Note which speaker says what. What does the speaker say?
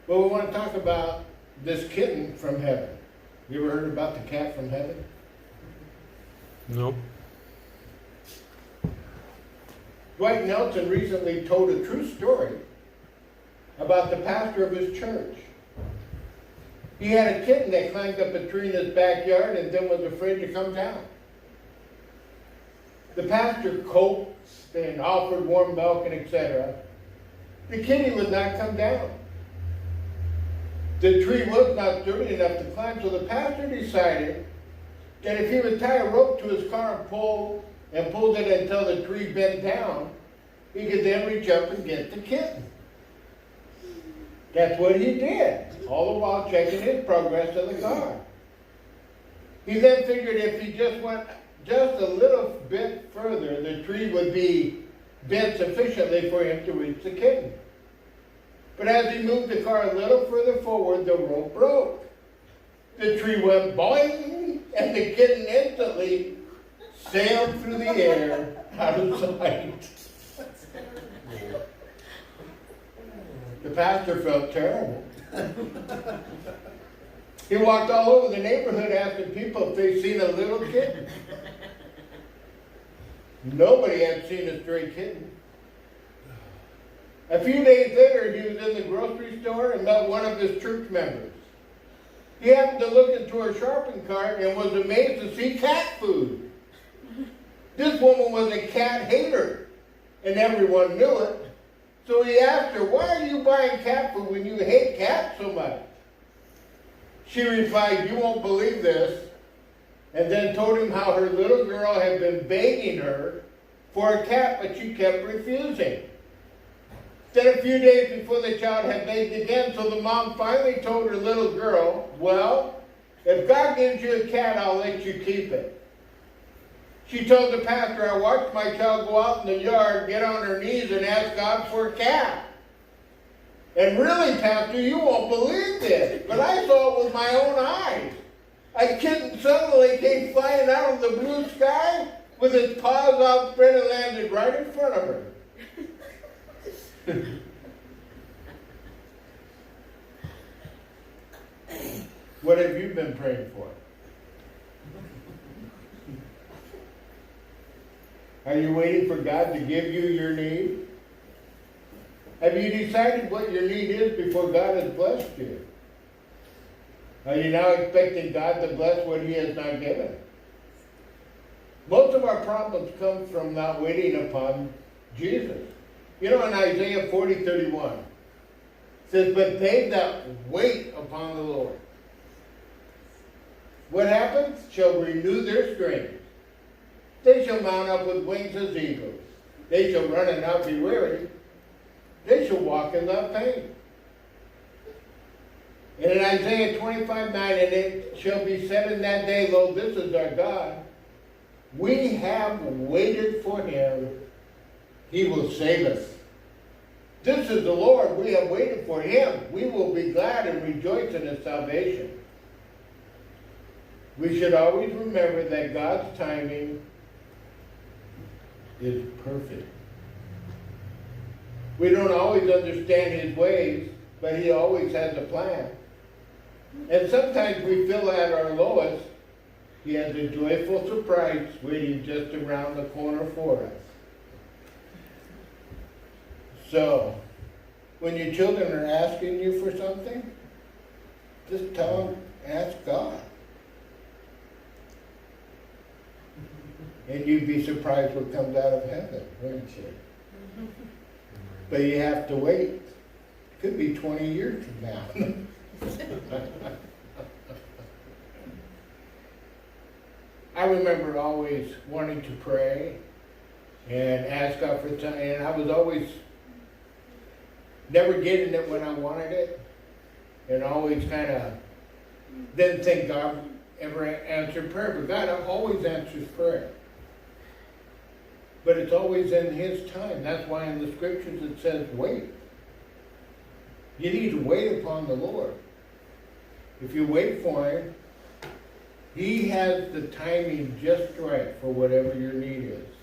Speaker 1: Well, we want to talk about this kitten from heaven. You ever heard about the cat from heaven?
Speaker 2: Nope.
Speaker 1: Dwight Nelson recently told a true story about the pastor of his church. He had a kitten that climbed up a tree in his backyard and then was afraid to come down. The pastor coaxed and offered warm milk and etc. The kitty would not come down. The tree was not sturdy enough to climb, so the pastor decided that if he would tie a rope to his car and pulled it until the tree bent down, he could then reach up and get the kitten. That's what he did, all the while checking his progress to the car. He then figured if he just went just a little bit further, the tree would be bent sufficiently for him to reach the kitten. But as he moved the car a little further forward, the rope broke. The tree went boing, and the kitten instantly sailed through the air out of sight. The pastor felt terrible. He walked all over the neighborhood asking people if they'd seen a little kitten. Nobody had seen a stray kitten. A few days later, he was in the grocery store and met one of his church members. He happened to look into her shopping cart and was amazed to see cat food. This woman was a cat hater, and everyone knew it. So he asked her, "Why are you buying cat food when you hate cats so much?" She replied, "You won't believe this," and then told him how her little girl had been begging her for a cat, but she kept refusing. Then a few days before the child had begged again, so the mom finally told her little girl, "Well, if God gives you a cat, I'll let you keep it." She told the pastor, "I watched my child go out in the yard, get on her knees, and ask God for a cat. And really, pastor, you won't believe this, but I saw it with my own eyes. A kitten suddenly came flying out of the blue sky with its paws outspread and landed right in front of her." What have you been praying for? Are you waiting for God to give you your need? Have you decided what your need is before God has blessed you? Are you now expecting God to bless what He has not given? Most of our problems come from not waiting upon Jesus. You know, in Isaiah 40:31, it says, "But they that wait upon the Lord," what happens? "Shall renew their strength. They shall mount up with wings as eagles. They shall run and not be weary. They shall walk and not faint." And in Isaiah 25:9, "And it shall be said in that day, Lo, this is our God. We have waited for Him. He will save us. This is the Lord. We have waited for Him. We will be glad and rejoice in His salvation." We should always remember that God's timing is perfect. We don't always understand His ways, but He always has a plan. And sometimes we feel at our lowest, He has a joyful surprise waiting just around the corner for us. So, when your children are asking you for something, just tell them, ask God. And you'd be surprised what comes out of heaven, wouldn't you? But you have to wait. It could be 20 years from now. I remember always wanting to pray and ask God for something, and I was always never getting it when I wanted it, and always kind of didn't think God ever answered prayer. But God always answers prayer. But it's always in His time. That's why in the scriptures it says, wait. You need to wait upon the Lord. If you wait for Him, He has the timing just right for whatever your need is.